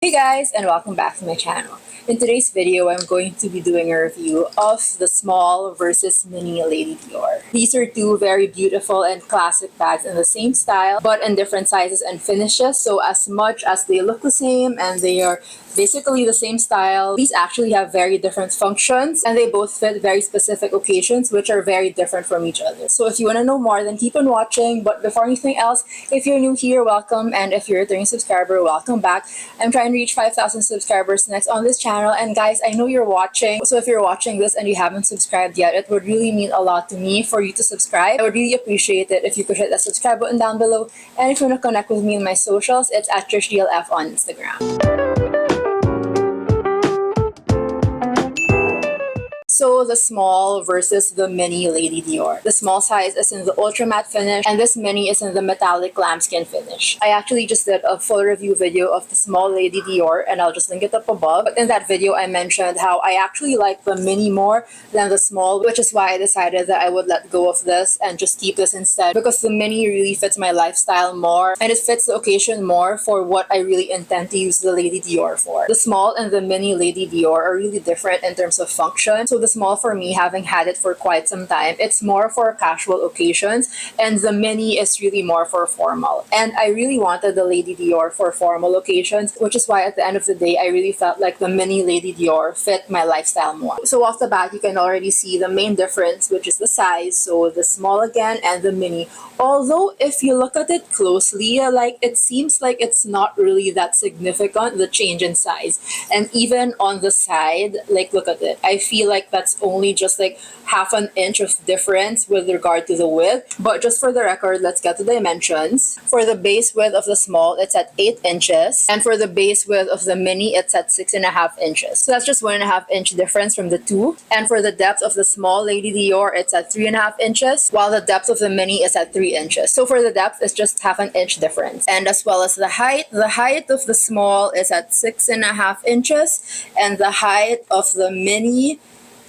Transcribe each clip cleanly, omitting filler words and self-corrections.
Hey guys, and welcome back to my channel. In today's video, I'm going to be doing a review of the small versus mini Lady Dior. These are two very beautiful and classic bags in the same style, but in different sizes and finishes. So as much as they look the same and they are basically the same style, these actually have very different functions and they both fit very specific occasions which are very different from each other. So if you want to know more, then keep on watching. But before anything else, if you're new here, welcome, and if you're a returning subscriber, welcome back. I'm trying to reach 5,000 subscribers next on this channel, and guys, I know you're watching, so if you're watching this and you haven't subscribed yet, it would really mean a lot to me for you to subscribe. I would really appreciate it if you could hit that subscribe button down below, and if you want to connect with me in my socials, it's at TrishDLF on Instagram. So the small versus the mini Lady Dior. The small size is in the ultra matte finish and this mini is in the metallic lambskin finish. I actually just did a full review video of the small Lady Dior and I'll just link it up above. But in that video I mentioned how I actually like the mini more than the small, which is why I decided that I would let go of this and just keep this instead, because the mini really fits my lifestyle more and it fits the occasion more for what I really intend to use the Lady Dior for. The small and the mini Lady Dior are really different in terms of function. So the small, for me, having had it for quite some time, it's more for casual occasions, and the mini is really more for formal. And I really wanted the Lady Dior for formal occasions, which is why at the end of the day I really felt like the mini Lady Dior fit my lifestyle more. So off the bat you can already see the main difference, which is the size. So the small again and the mini, although if you look at it closely, like it seems like it's not really that significant, the change in size. And even on the side, like look at it, I feel like that's only just like half an inch of difference with regard to the width. But just for the record, let's get the dimensions. For the base width of the small, it's at 8 inches, and for the base width of the mini, it's at 6.5 inches. So that's just 1.5 inch difference from the two. And for the depth of the small Lady Dior, it's at 3.5 inches, while the depth of the mini is at 3 inches. So for the depth, it's just half an inch difference. And as well as the height of the small is at 6.5 inches, and the height of the mini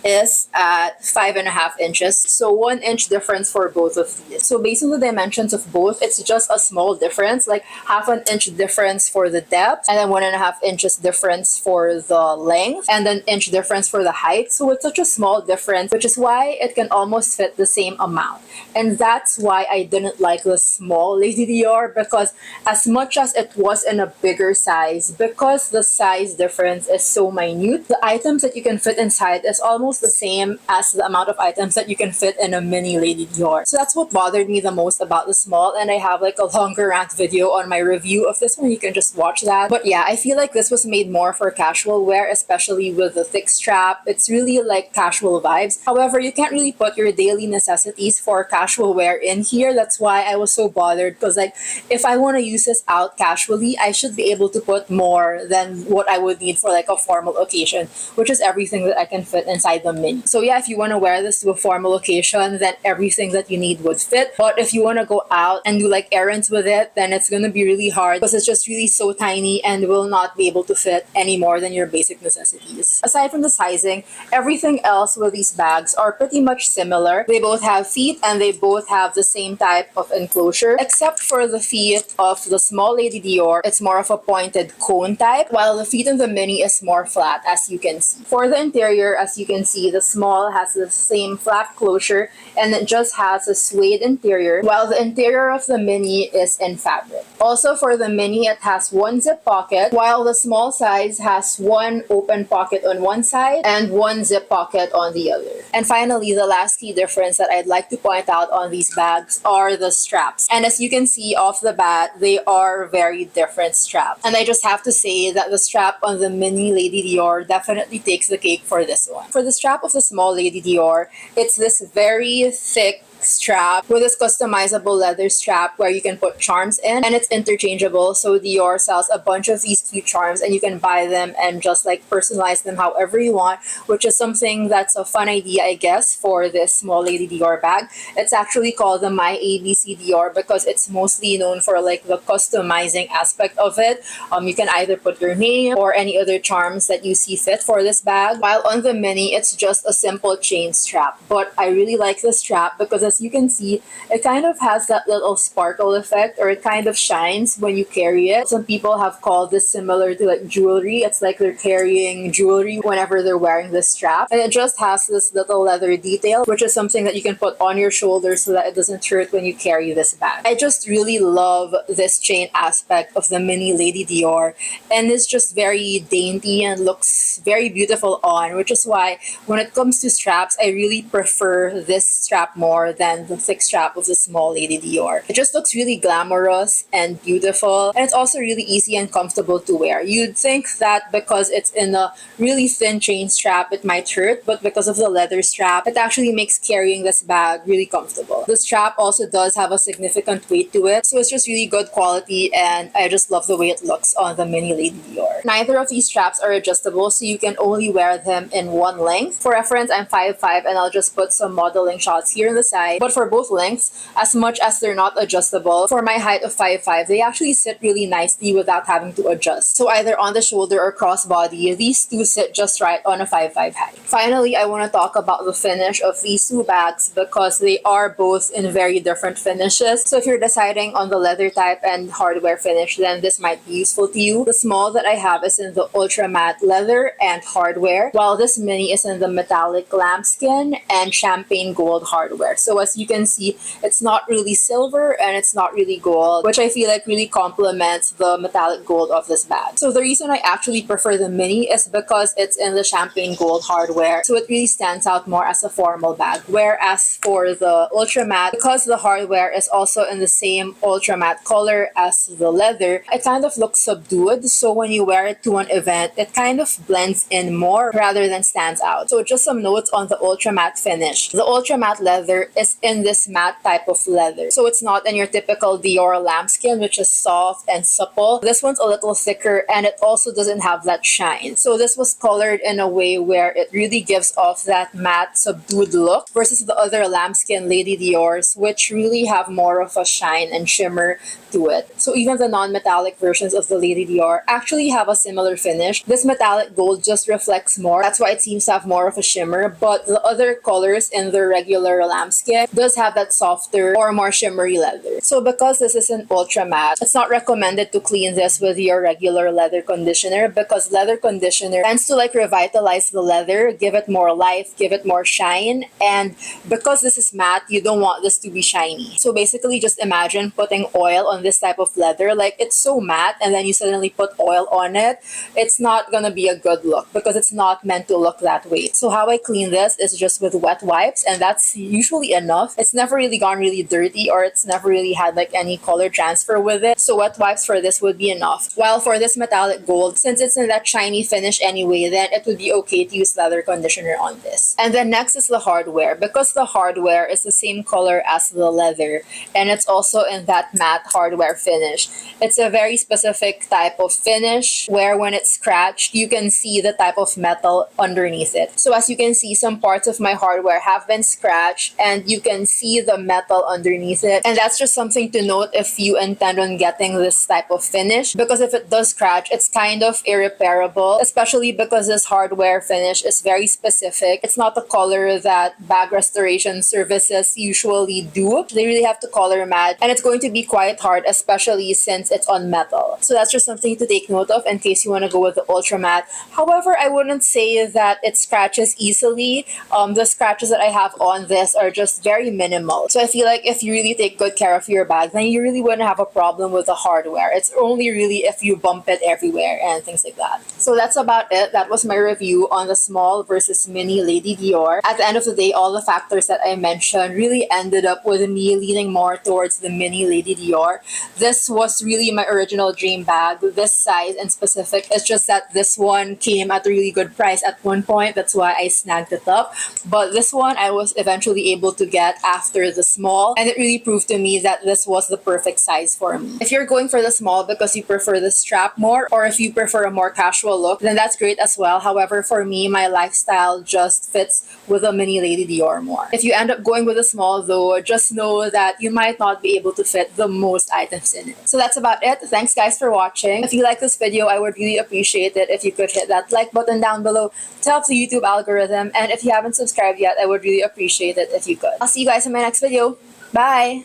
is at 5.5 inches. So 1 inch difference for both of these. So based on the dimensions of both, it's just a small difference, like half an inch difference for the depth, and then 1.5 inches difference for the length, and an inch difference for the height. So it's such a small difference, which is why it can almost fit the same amount. And that's why I didn't like the small Lady Dior, because as much as it was in a bigger size, because the size difference is so minute, the items that you can fit inside is almost the same as the amount of items that you can fit in a mini Lady Dior. So that's what bothered me the most about the small, and I have like a longer rant video on my review of this one. You can just watch that. But yeah, I feel like this was made more for casual wear, especially with the thick strap. It's really like casual vibes. However, you can't really put your daily necessities for casual wear in here. That's why I was so bothered, because like if I want to use this out casually, I should be able to put more than what I would need for like a formal occasion, which is everything that I can fit inside the mini. So yeah, if you want to wear this to a formal occasion, then everything that you need would fit. But if you want to go out and do like errands with it, then it's going to be really hard, because it's just really so tiny and will not be able to fit any more than your basic necessities. Aside from the sizing, everything else with these bags are pretty much similar. They both have feet and they both have the same type of enclosure, except for the feet of the small Lady Dior. It's more of a pointed cone type, while the feet in the mini is more flat, as you can see. For the interior, as you can see, the small has the same flat closure and it just has a suede interior, while the interior of the mini is in fabric. Also for the mini, it has one zip pocket, while the small size has one open pocket on one side and one zip pocket on the other. And finally, the last key difference that I'd like to point out on these bags are the straps. And as you can see off the bat, they are very different straps. And I just have to say that the strap on the mini Lady Dior definitely takes the cake for this one. For the strap of the small Lady Dior, it's this very thick strap with this customizable leather strap where you can put charms in, and it's interchangeable. So Dior sells a bunch of these cute charms and you can buy them and just like personalize them however you want, which is something that's a fun idea, I guess, for this small Lady Dior bag. It's actually called the My ABC Dior because it's mostly known for like the customizing aspect of it. You can either put your name or any other charms that you see fit for this bag, while on the mini it's just a simple chain strap. But I really like this strap because as you can see, it kind of has that little sparkle effect, or it kind of shines when you carry it. Some people have called this similar to like jewelry. It's like they're carrying jewelry whenever they're wearing this strap. And it just has this little leather detail, which is something that you can put on your shoulder so that it doesn't hurt when you carry this bag. I just really love this chain aspect of the mini Lady Dior, and it's just very dainty and looks very beautiful on, which is why when it comes to straps, I really prefer this strap more than the thick strap of the small Lady Dior. It just looks really glamorous and beautiful, and it's also really easy and comfortable to wear. You'd think that because it's in a really thin chain strap, it might hurt, but because of the leather strap, it actually makes carrying this bag really comfortable. The strap also does have a significant weight to it, so it's just really good quality, and I just love the way it looks on the mini Lady Dior. Neither of these straps are adjustable, so you can only wear them in one length. For reference, I'm 5'5", and I'll just put some modeling shots here on the side. But for both lengths, as much as they're not adjustable, for my height of 5'5", they actually sit really nicely without having to adjust. So either on the shoulder or crossbody, these two sit just right on a 5'5" height. Finally, I want to talk about the finish of these two bags because they are both in very different finishes. So if you're deciding on the leather type and hardware finish, then this might be useful to you. The small that I have is in the ultra matte leather and hardware, while this mini is in the metallic lambskin and champagne gold hardware. So as you can see, it's not really silver and it's not really gold, which I feel like really complements the metallic gold of this bag. So the reason I actually prefer the mini is because it's in the champagne gold hardware, so it really stands out more as a formal bag. Whereas for the ultra matte, because the hardware is also in the same ultra matte color as the leather, it kind of looks subdued. So when you wear it to an event, it kind of blends in more rather than stands out. So just some notes on the ultra matte finish. The ultra matte leather is in this matte type of leather, so it's not in your typical Dior lambskin, which is soft and supple. This one's a little thicker, and it also doesn't have that shine. So this was colored in a way where it really gives off that matte subdued look versus the other lambskin Lady Dior's, which really have more of a shine and shimmer to it. So even the non-metallic versions of the Lady Dior actually have a similar finish. This metallic gold just reflects more, that's why it seems to have more of a shimmer, but the other colors in the regular lambskin does have that softer or more shimmery leather. So because this is an ultra matte, it's not recommended to clean this with your regular leather conditioner, because leather conditioner tends to like revitalize the leather, give it more life, give it more shine, and because this is matte, you don't want this to be shiny. So basically just imagine putting oil on this type of leather, like it's so matte and then you suddenly put oil on it. It's not gonna be a good look because it's not meant to look that way. So how I clean this is just with wet wipes, and that's usually enough. It's never really gone really dirty, or it's never really had like any color transfer with it, so wet wipes for this would be enough. While for this metallic gold, since it's in that shiny finish anyway, then it would be okay to use leather conditioner on this. And then next is the hardware. Because the hardware is the same color as the leather, and it's also in that matte hardware finish, it's a very specific type of finish where when it's scratched, you can see the type of metal underneath it. So as you can see, some parts of my hardware have been scratched and you can see the metal underneath it, and that's just something to note if you intend on getting this type of finish, because if it does scratch, it's kind of irreparable, especially because this hardware finish is very specific. It's not the color that bag restoration services usually do. They really have to color match, and it's going to be quite hard, especially since it's on metal. So that's just something to take note of in case you want to go with the ultra matte. However, I wouldn't say that it scratches easily. The scratches that I have on this are just very minimal. So I feel like if you really take good care of your bag, then you really wouldn't have a problem with the hardware. It's only really if you bump it everywhere and things like that. So that's about it. That was my review on the small versus mini Lady Dior. At the end of the day, all the factors that I mentioned really ended up with me leaning more towards the mini Lady Dior. This was really my original dream bag, this size in specific. It's just that this one came at a really good price at one point. That's why I snagged it up. But this one I was eventually able to get after the small, and it really proved to me that this was the perfect size for me. If you're going for the small because you prefer the strap more, or if you prefer a more casual look, then that's great as well. However, for me, my lifestyle just fits with a mini Lady Dior more. If you end up going with a small though, just know that you might not be able to fit the most items in it. So that's about it. Thanks guys for watching. If you like this video, I would really appreciate it if you could hit that like button down below to help the YouTube algorithm. And if you haven't subscribed yet, I would really appreciate it if you could. I'll see you guys in my next video. Bye!